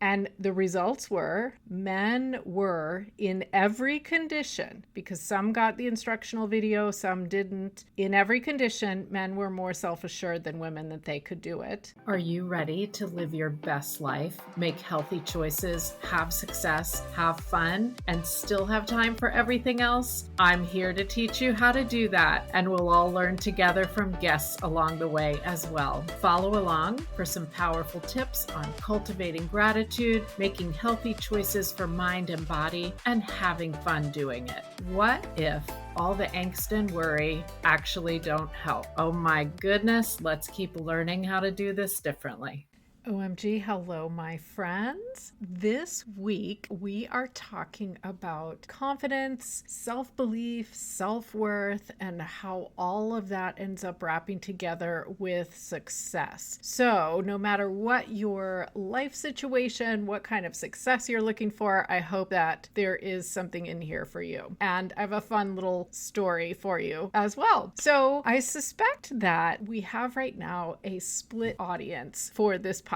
And the results were men were in every condition, because some got the instructional video, some didn't. In every condition, men were more self-assured than women that they could do it. Are you ready to live your best life, make healthy choices, have success, have fun, and still have time for everything else? I'm here to teach you how to do that, and we'll all learn together from guests along the way as well. Follow along for some powerful tips on cultivating gratitude, making healthy choices for mind and body, and having fun doing it. What if all the angst and worry actually don't help? Oh my goodness, let's keep learning how to do this differently. OMG, hello, my friends. This week, we are talking about confidence, self-belief, self-worth, and how all of that ends up wrapping together with success. So no matter what your life situation, what kind of success you're looking for, I hope that there is something in here for you. And I have a fun little story for you as well. So I suspect that we have right now a split audience for this podcast.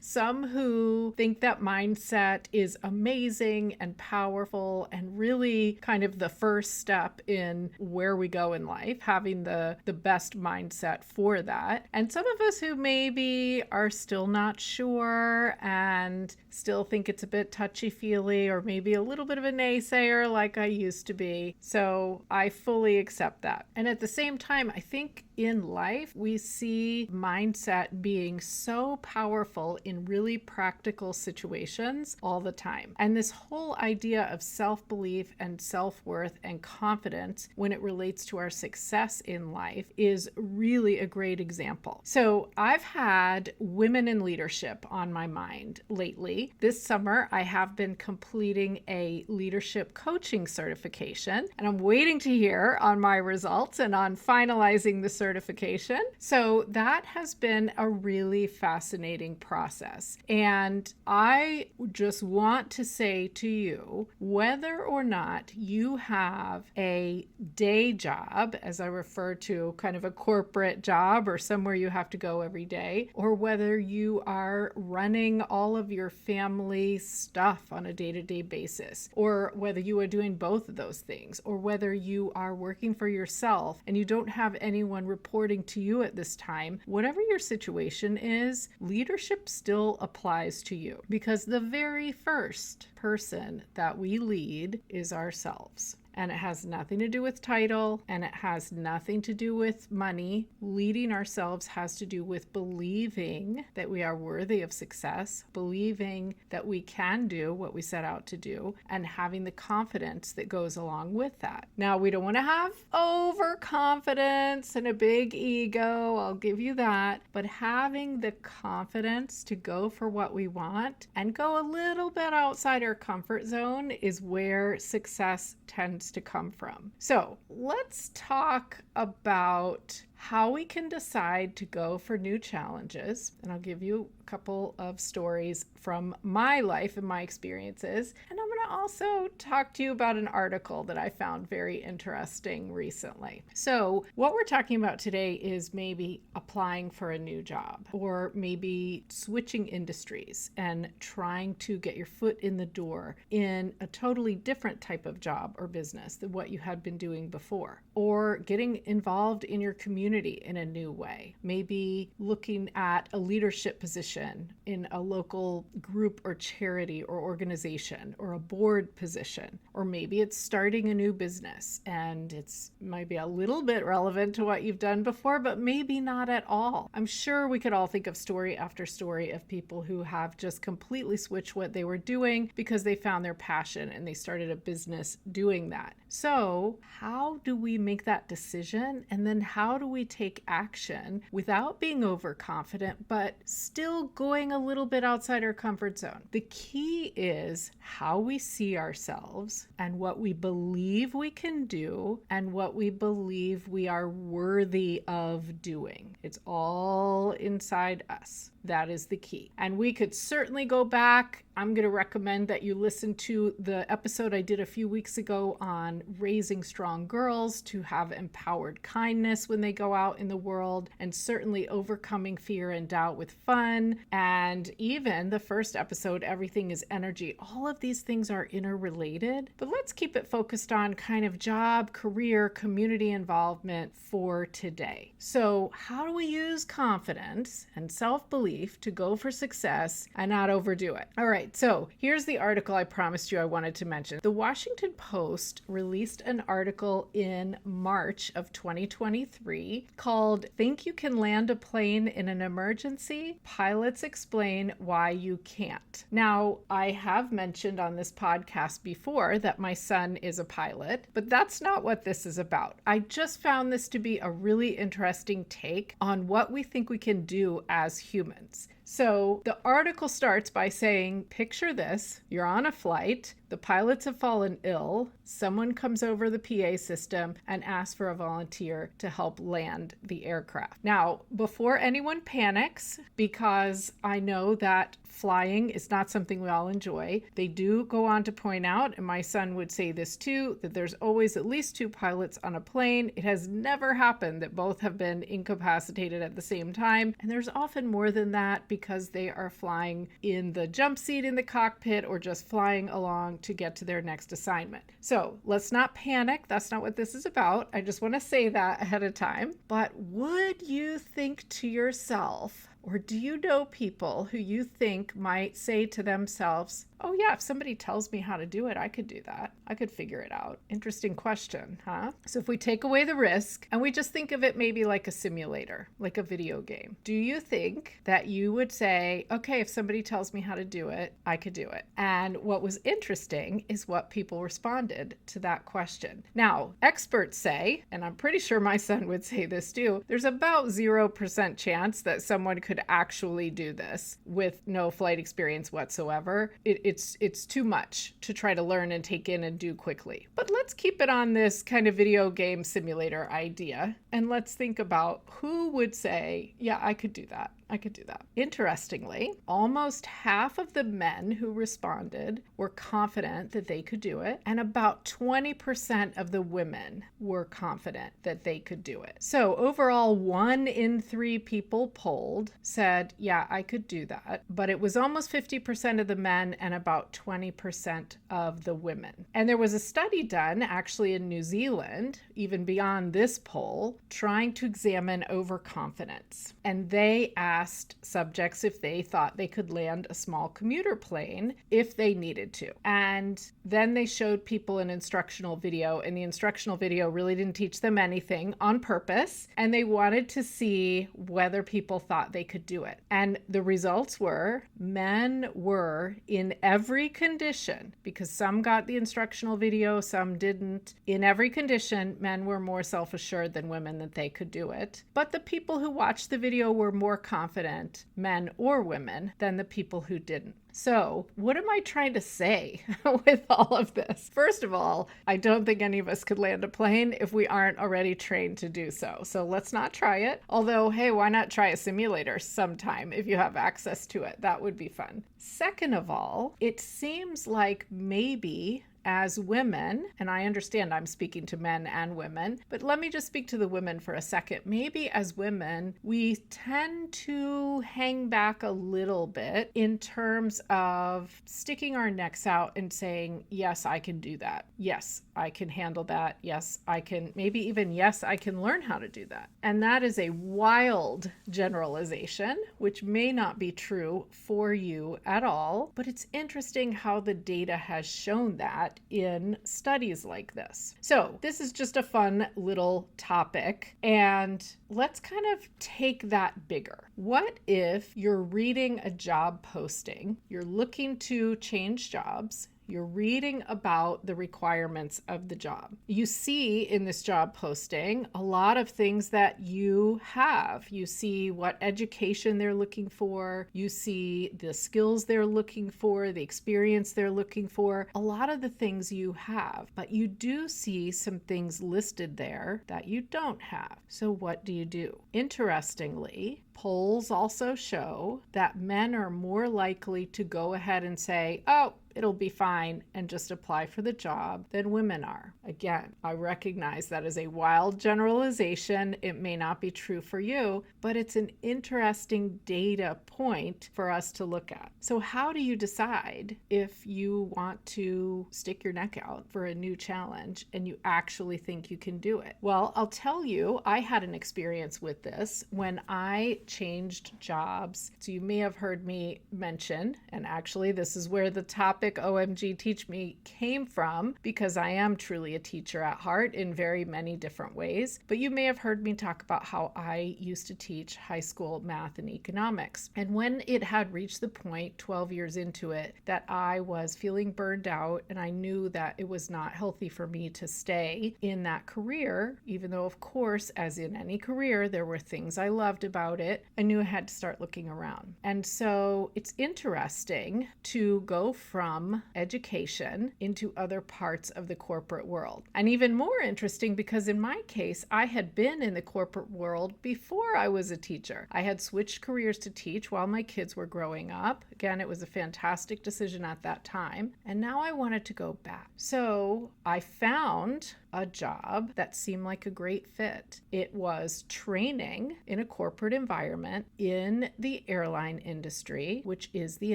Some who think that mindset is amazing and powerful and really kind of the first step in where we go in life, having the best mindset for that. And some of us who maybe are still not sure and still think it's a bit touchy-feely, or maybe a little bit of a naysayer like I used to be. So I fully accept that. And at the same time, I think in life, we see mindset being so powerful in really practical situations all the time. And this whole idea of self-belief and self-worth and confidence when it relates to our success in life is really a great example. So I've had women in leadership on my mind lately. This summer, I have been completing a leadership coaching certification, and I'm waiting to hear on my results and on finalizing the certification. So that has been a really fascinating process. And I just want to say to you, whether or not you have a day job, as I refer to kind of a corporate job or somewhere you have to go every day, or whether you are running all of your family stuff on a day-to-day basis, or whether you are doing both of those things, or whether you are working for yourself and you don't have anyone reporting to you at this time, whatever your situation is, leadership still applies to you, because the very first person that we lead is ourselves. And it has nothing to do with title, and it has nothing to do with money. Leading ourselves has to do with believing that we are worthy of success, believing that we can do what we set out to do, and having the confidence that goes along with that. Now, we don't want to have overconfidence and a big ego, I'll give you that, but having the confidence to go for what we want and go a little bit outside our comfort zone is where success tends to come from. So let's talk about how we can decide to go for new challenges. And I'll give you a couple of stories from my life and my experiences. And I'm going to also talk to you about an article that I found very interesting recently. So what we're talking about today is maybe applying for a new job, or maybe switching industries and trying to get your foot in the door in a totally different type of job or business than what you had been doing before, or getting involved in your community in a new way. Maybe looking at a leadership position in a local group or charity or organization, or a board position, or maybe it's starting a new business and it's maybe a little bit relevant to what you've done before, but maybe not at all. I'm sure we could all think of story after story of people who have just completely switched what they were doing because they found their passion and they started a business doing that. So how do we make that decision? And then how do we take action without being overconfident, but still going a little bit outside our comfort zone? The key is how we see ourselves and what we believe we can do and what we believe we are worthy of doing. It's all inside us. That is the key. And we could certainly go back. I'm going to recommend that you listen to the episode I did a few weeks ago on raising strong girls to have empowered kindness when they go out in the world, and certainly overcoming fear and doubt with fun. And even the first episode, Everything is Energy. All of these things are interrelated, but let's keep it focused on kind of job, career, community involvement for today. So how do we use confidence and self-belief to go for success and not overdo it? All right, so here's the article I promised you I wanted to mention. The Washington Post released an article in March of 2023 called "Think You Can Land a Plane in an Emergency? Pilots Explain Why You Can't." Now, I have mentioned on this podcast before that my son is a pilot, but that's not what this is about. I just found this to be a really interesting take on what we think we can do as humans. So the article starts by saying, picture this, you're on a flight, the pilots have fallen ill, someone comes over the PA system and asks for a volunteer to help land the aircraft. Now, before anyone panics, because I know that flying is not something we all enjoy, they do go on to point out, and my son would say this too, that there's always at least two pilots on a plane. It has never happened that both have been incapacitated at the same time, and there's often more than that because they are flying in the jump seat in the cockpit or just flying along to get to their next assignment. So let's not panic. That's not what this is about. I just want to say that ahead of time. But would you think to yourself, or do you know people who you think might say to themselves, oh yeah, if somebody tells me how to do it, I could do that. I could figure it out. Interesting question, huh? So if we take away the risk and we just think of it maybe like a simulator, like a video game, do you think that you would say, okay, if somebody tells me how to do it, I could do it? And what was interesting is what people responded to that question. Now, experts say, and I'm pretty sure my son would say this too, there's about 0% chance that someone could actually do this with no flight experience whatsoever. It's too much to try to learn and take in and do quickly. But let's keep it on this kind of video game simulator idea, and let's think about who would say, yeah, I could do that. I could do that. Interestingly, almost half of the men who responded were confident that they could do it, and about 20% of the women were confident that they could do it. So overall, 1 in 3 people polled said, yeah, I could do that. But it was almost 50% of the men and about 20% of the women. And there was a study done actually in New Zealand, even beyond this poll, trying to examine overconfidence. And they asked subjects if they thought they could land a small commuter plane if they needed to. And then they showed people an instructional video, and the instructional video really didn't teach them anything on purpose. And they wanted to see whether people thought they could do it. And the results were men were in every condition, because some got the instructional video, some didn't. In every condition, men were more self-assured than women that they could do it. But the people who watched the video were more confident, men or women, than the people who didn't. So what am I trying to say with all of this? First of all, I don't think any of us could land a plane if we aren't already trained to do so. So let's not try it. Although, hey, why not try a simulator sometime if you have access to it? That would be fun. Second of all, it seems like maybe as women, and I understand I'm speaking to men and women, but let me just speak to the women for a second. Maybe as women, we tend to hang back a little bit in terms of sticking our necks out and saying, yes, I can do that. Yes, I can handle that. Yes, I can, maybe even, yes, I can learn how to do that. And that is a wild generalization, which may not be true for you at all, but it's interesting how the data has shown that in studies like this. So this is just a fun little topic, and let's kind of take that bigger. What if you're reading a job posting, you're looking to change jobs, you're reading about the requirements of the job. You see in this job posting a lot of things that you have. You see what education they're looking for. You see the skills they're looking for, the experience they're looking for, a lot of the things you have. But you do see some things listed there that you don't have. So what do you do? Interestingly, Polls also show that men are more likely to go ahead and say, oh, it'll be fine, and just apply for the job than women are. Again, I recognize that is a wild generalization. It may not be true for you, but it's an interesting data point for us to look at. So how do you decide if you want to stick your neck out for a new challenge and you actually think you can do it? Well, I'll tell you, I had an experience with this when I changed jobs. So you may have heard me mention, and actually this is where the topic OMG Teach Me came from, because I am truly a teacher at heart in very many different ways. But you may have heard me talk about how I used to teach high school math and economics. And when it had reached the point 12 years into it that I was feeling burned out and I knew that it was not healthy for me to stay in that career, even though of course, as in any career, there were things I loved about it, I knew I had to start looking around. And so it's interesting to go from education into other parts of the corporate world. And even more interesting because in my case, I had been in the corporate world before I was a teacher. I had switched careers to teach while my kids were growing up. Again, it was a fantastic decision at that time. And now I wanted to go back. So I found a job that seemed like a great fit. It was training in a corporate environment in the airline industry, which is the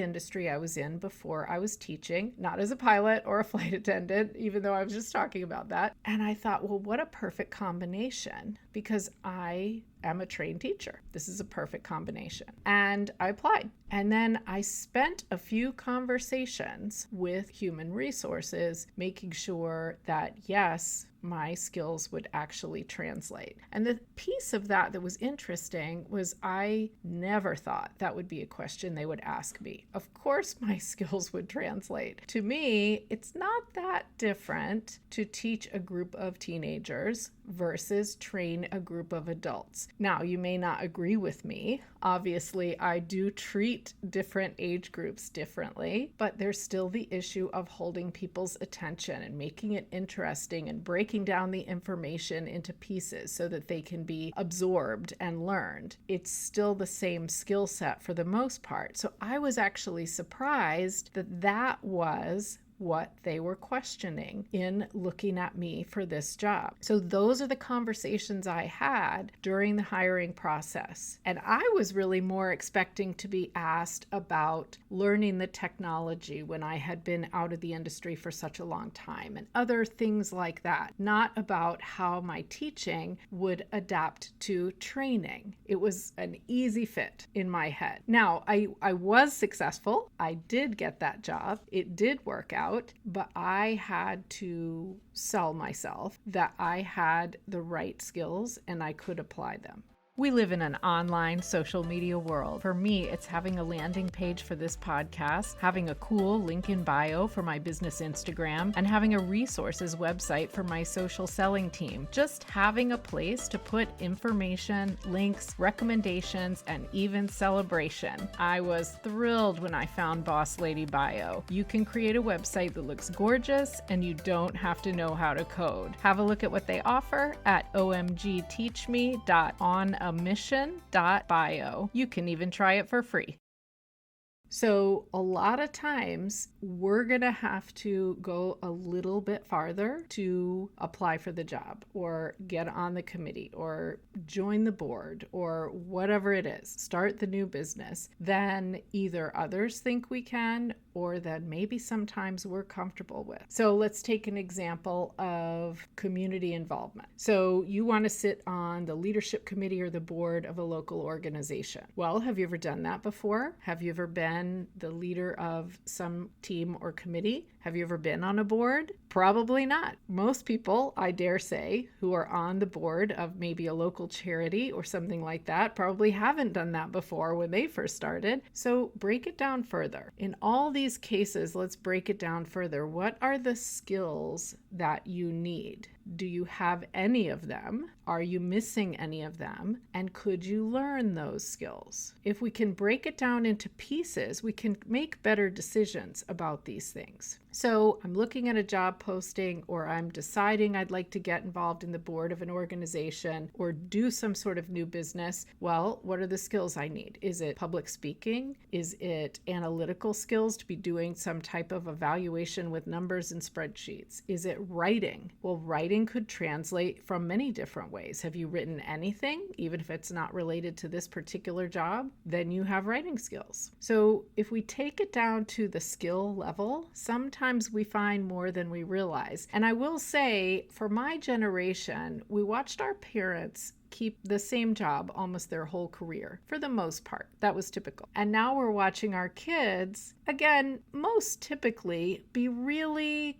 industry I was in before I was teaching, not as a pilot or a flight attendant, even though I was just talking about that. And I thought, well, what a perfect combination, because I am a trained teacher. This is a perfect combination. And I applied. And then I spent a few conversations with human resources, making sure that, yes, my skills would actually translate. And the piece of that was interesting was I never thought that would be a question they would ask me. Of course, my skills would translate. To me, it's not that different to teach a group of teenagers versus train a group of adults. Now, you may not agree with me. Obviously, I do treat different age groups differently, but there's still the issue of holding people's attention and making it interesting and breaking down the information into pieces so that they can be absorbed and learned. It's still the same skill set for the most part. So I was actually surprised that that was what they were questioning in looking at me for this job. So those are the conversations I had during the hiring process. And I was really more expecting to be asked about learning the technology when I had been out of the industry for such a long time and other things like that, not about how my teaching would adapt to training. It was an easy fit in my head. Now, I was successful. I did get that job. It did work out. But I had to sell myself that I had the right skills and I could apply them. We live in an online social media world. For me, it's having a landing page for this podcast, having a cool link in bio for my business Instagram, and having a resources website for my social selling team. Just having a place to put information, links, recommendations, and even celebration. I was thrilled when I found Boss Lady Bio. You can create a website that looks gorgeous and you don't have to know how to code. Have a look at what they offer at omgteachme.onamission.bio. You can even try it for free. So a lot of times we're going to have to go a little bit farther to apply for the job or get on the committee or join the board or whatever it is, start the new business, than either others think we can or that maybe sometimes we're comfortable with. So let's take an example of community involvement. So you want to sit on the leadership committee or the board of a local organization. Well, have you ever done that before? Have you ever been the leader of some team or committee? Have you ever been on a board? Probably not. Most people, I dare say, who are on the board of maybe a local charity or something like that probably haven't done that before when they first started. So break it down further. In all these cases, let's break it down further. What are the skills that you need? Do you have any of them? Are you missing any of them? And could you learn those skills? If we can break it down into pieces, we can make better decisions about these things. So I'm looking at a job posting, or I'm deciding I'd like to get involved in the board of an organization or do some sort of new business. Well, what are the skills I need? Is it public speaking? Is it analytical skills to be doing some type of evaluation with numbers and spreadsheets? Is it writing? Well, writing could translate from many different ways. Have you written anything, even if it's not related to this particular job? Then you have writing skills. So if we take it down to the skill level, sometimes we find more than we realize. And I will say, for my generation, we watched our parents keep the same job almost their whole career for the most part. That was typical. And now we're watching our kids, again, most typically be really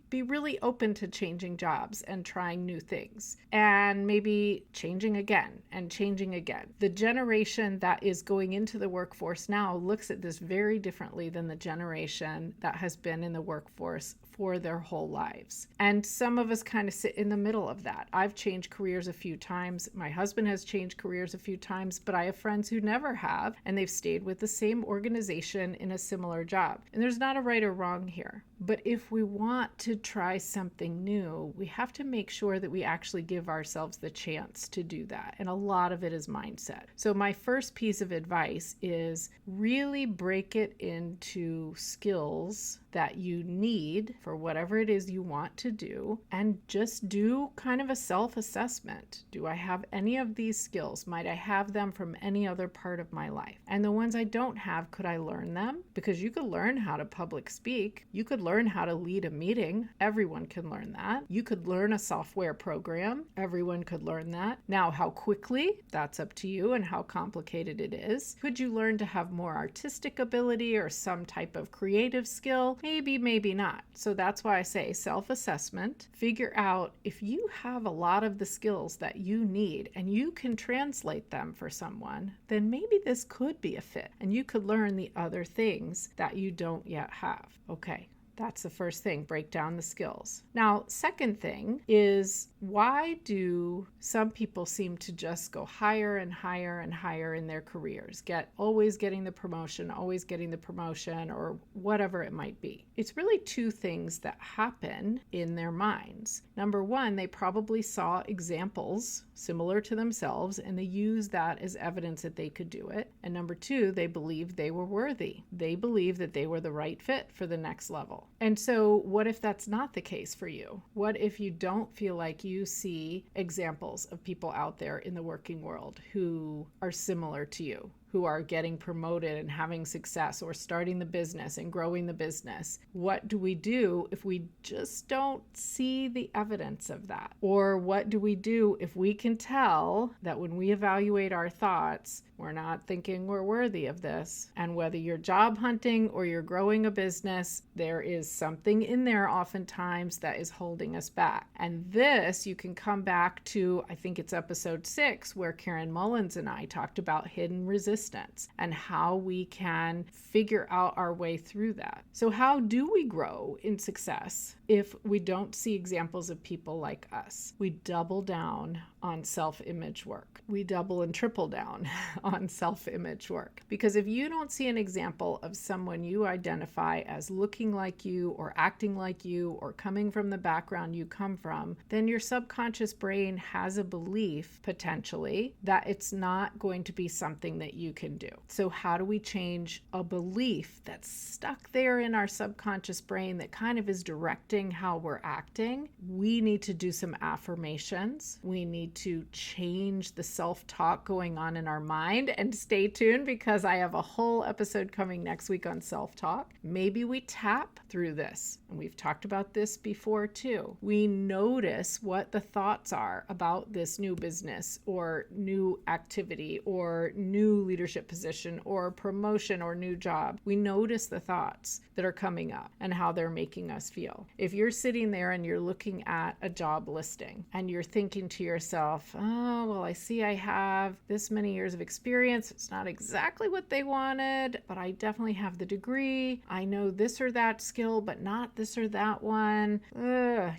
open to changing jobs and trying new things and maybe changing again and changing again. The generation that is going into the workforce now looks at this very differently than the generation that has been in the workforce for their whole lives. And some of us kind of sit in the middle of that. I've changed careers a few times. My husband has changed careers a few times, but I have friends who never have, and they've stayed with the same organization in a similar job. And there's not a right or wrong here. But if we want to try something new, we have to make sure that we actually give ourselves the chance to do that. And a lot of it is mindset. So my first piece of advice is really break it into skills that you need for whatever it is you want to do, and just do kind of a self-assessment. Do I have any of these skills? Might I have them from any other part of my life? And the ones I don't have, could I learn them? Because you could learn how to public speak. You could learn how to lead a meeting. Everyone can learn that. You could learn a software program. Everyone could learn that. Now, how quickly? That's up to you and how complicated it is. Could you learn to have more artistic ability or some type of creative skill? Maybe, maybe not. So that's why I say self-assessment. Figure out if you have a lot of the skills that you need and you can translate them for someone, then maybe this could be a fit and you could learn the other things that you don't yet have. Okay. That's the first thing, break down the skills. Now, second thing is, why do some people seem to just go higher and higher and higher in their careers? Always getting the promotion, or whatever it might be. It's really two things that happen in their minds. Number one, they probably saw examples similar to themselves and they use that as evidence that they could do it. And number two, they believed they were worthy. They believed that they were the right fit for the next level. And so what if that's not the case for you? What if you don't feel like you see examples of people out there in the working world who are similar to you, who are getting promoted and having success or starting the business and growing the business? What do we do if we just don't see the evidence of that? Or what do we do if we can tell that when we evaluate our thoughts, we're not thinking we're worthy of this? And whether you're job hunting or you're growing a business, there is something in there oftentimes that is holding us back. And this you can come back to, I think it's episode 6, where Karen Mullins and I talked about hidden resistance and how we can figure out our way through that. So how do we grow in success if we don't see examples of people like us? We double down on self-image work. We double and triple down on self-image work. Because if you don't see an example of someone you identify as looking like you or acting like you or coming from the background you come from, then your subconscious brain has a belief, potentially, that it's not going to be something that you can do. So how do we change a belief that's stuck there in our subconscious brain that kind of is directing how we're acting? We need to do some affirmations. We need to change the self-talk going on in our mind. And stay tuned, because I have a whole episode coming next week on self-talk. Maybe we tap through this. And we've talked about this before too. We notice what the thoughts are about this new business or new activity or new leadership position or promotion or new job. We notice the thoughts that are coming up and how they're making us feel. If you're sitting there and you're looking at a job listing and you're thinking to yourself, oh, well, I see I have this many years of experience experience. It's not exactly what they wanted, but I definitely have the degree. I know this or that skill, but not this or that one.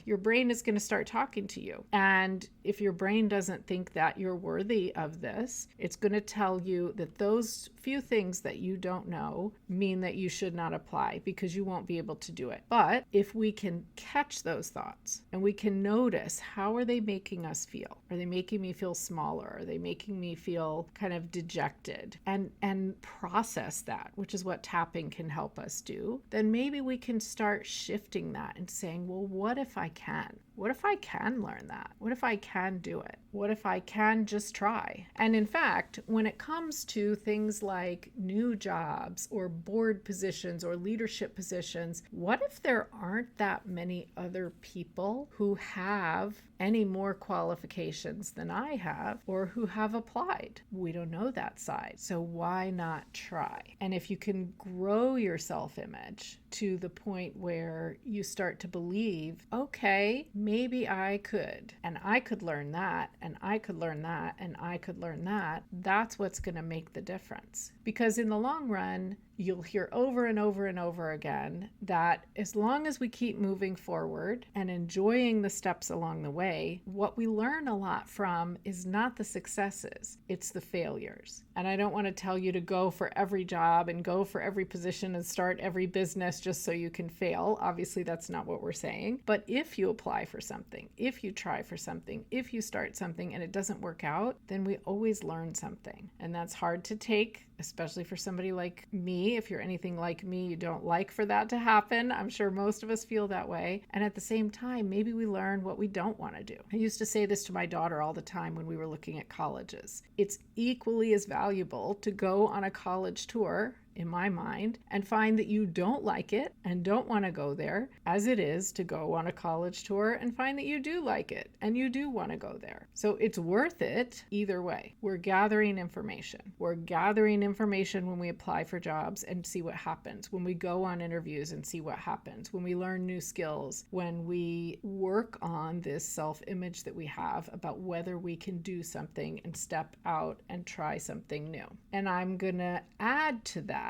Your brain is going to start talking to you. And if your brain doesn't think that you're worthy of this, it's going to tell you that those few things that you don't know mean that you should not apply because you won't be able to do it. But if we can catch those thoughts and we can notice, how are they making us feel? Are they making me feel smaller? Are they making me feel kind of dejected? And process that, which is what tapping can help us do. Then maybe we can start shifting that and saying, well, what if I can? What if I can learn that? What if I can do it? What if I can just try? And in fact, when it comes to things like new jobs or board positions or leadership positions, what if there aren't that many other people who have any more qualifications than I have or who have applied? We don't know that side. So why not try? And if you can grow your self-image to the point where you start to believe, okay, maybe I could, and I could learn that, and I could learn that, and I could learn that, that's what's going to make the difference. Because in the long run, you'll hear over and over and over again that as long as we keep moving forward and enjoying the steps along the way, what we learn a lot from is not the successes, it's the failures. And I don't want to tell you to go for every job and go for every position and start every business just so you can fail. Obviously, that's not what we're saying. But if you apply for something, if you try for something, if you start something and it doesn't work out, then we always learn something. And that's hard to take, especially for somebody like me. If you're anything like me, you don't like for that to happen. I'm sure most of us feel that way. And at the same time, maybe we learn what we don't want to do. I used to say this to my daughter all the time when we were looking at colleges. It's equally as valuable to go on a college tour, in my mind, and find that you don't like it and don't want to go there, as it is to go on a college tour and find that you do like it and you do want to go there. So it's worth it either way. We're gathering information. We're gathering information when we apply for jobs and see what happens, when we go on interviews and see what happens, when we learn new skills, when we work on this self-image that we have about whether we can do something and step out and try something new. And I'm going to add to that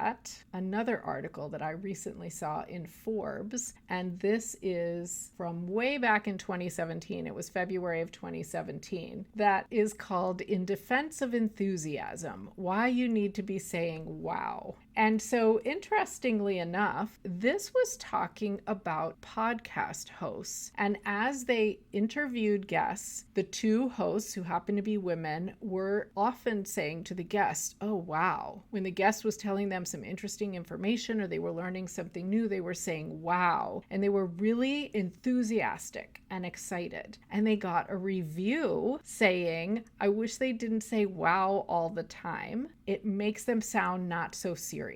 another article that I recently saw in Forbes, and this is from way back in 2017. It was February of 2017. That is called In Defense of Enthusiasm: Why You Need to Be Saying Wow. And so, interestingly enough, this was talking about podcast hosts. And as they interviewed guests, the two hosts, who happened to be women, were often saying to the guest, oh, wow. When the guest was telling them some interesting information or they were learning something new, they were saying, wow. And they were really enthusiastic and excited. And they got a review saying, I wish they didn't say wow all the time. It makes them sound not so serious.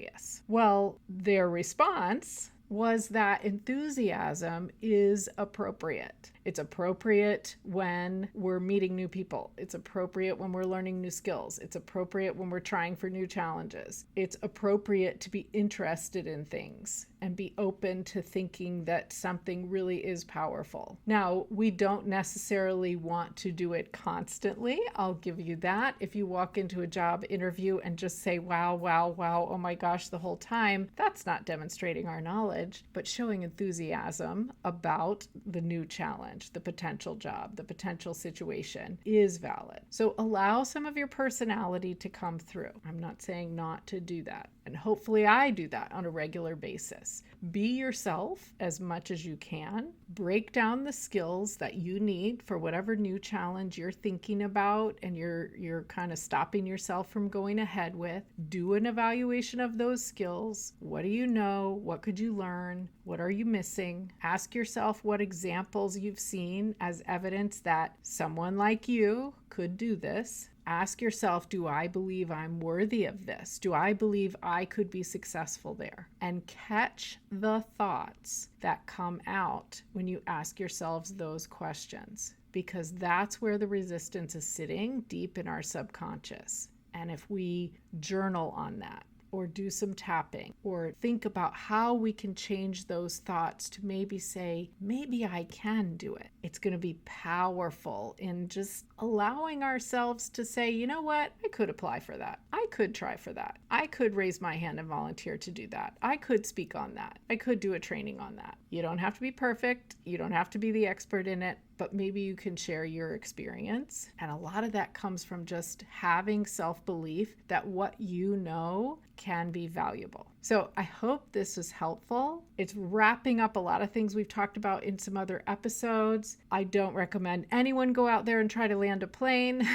Well, their response was that enthusiasm is appropriate. It's appropriate when we're meeting new people. It's appropriate when we're learning new skills. It's appropriate when we're trying for new challenges. It's appropriate to be interested in things and be open to thinking that something really is powerful. Now, we don't necessarily want to do it constantly. I'll give you that. If you walk into a job interview and just say, wow, wow, wow, oh my gosh, the whole time, that's not demonstrating our knowledge, but showing enthusiasm about the new challenge, the potential job, the potential situation is valid. So allow some of your personality to come through. I'm not saying not to do that. And hopefully I do that on a regular basis. Be yourself as much as you can. Break down the skills that you need for whatever new challenge you're thinking about and you're kind of stopping yourself from going ahead with. Do an evaluation of those skills. What do you know? What could you learn? What are you missing? Ask yourself what examples you've seen as evidence that someone like you could do this. Ask yourself, do I believe I'm worthy of this? Do I believe I could be successful there? And catch the thoughts that come out when you ask yourselves those questions, because that's where the resistance is sitting, deep in our subconscious. And if we journal on that, or do some tapping, or think about how we can change those thoughts to maybe say, maybe I can do it. It's going to be powerful in just allowing ourselves to say, you know what, I could apply for that. I could try for that. I could raise my hand and volunteer to do that. I could speak on that. I could do a training on that. You don't have to be perfect. You don't have to be the expert in it, but maybe you can share your experience. And a lot of that comes from just having self-belief that what you know can be valuable. So I hope this was helpful. It's wrapping up a lot of things we've talked about in some other episodes. I don't recommend anyone go out there and try to land a plane,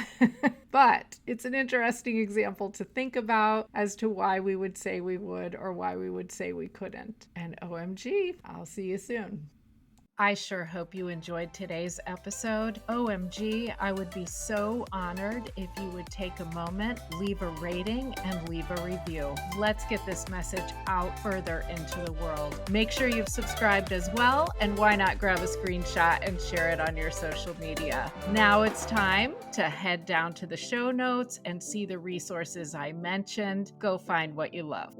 but it's an interesting example to think about as to why we would say we would or why we would say we couldn't. And OMG, I'll see you soon. I sure hope you enjoyed today's episode. OMG, I would be so honored if you would take a moment, leave a rating, and leave a review. Let's get this message out further into the world. Make sure you've subscribed as well, and why not grab a screenshot and share it on your social media. Now it's time to head down to the show notes and see the resources I mentioned. Go find what you love.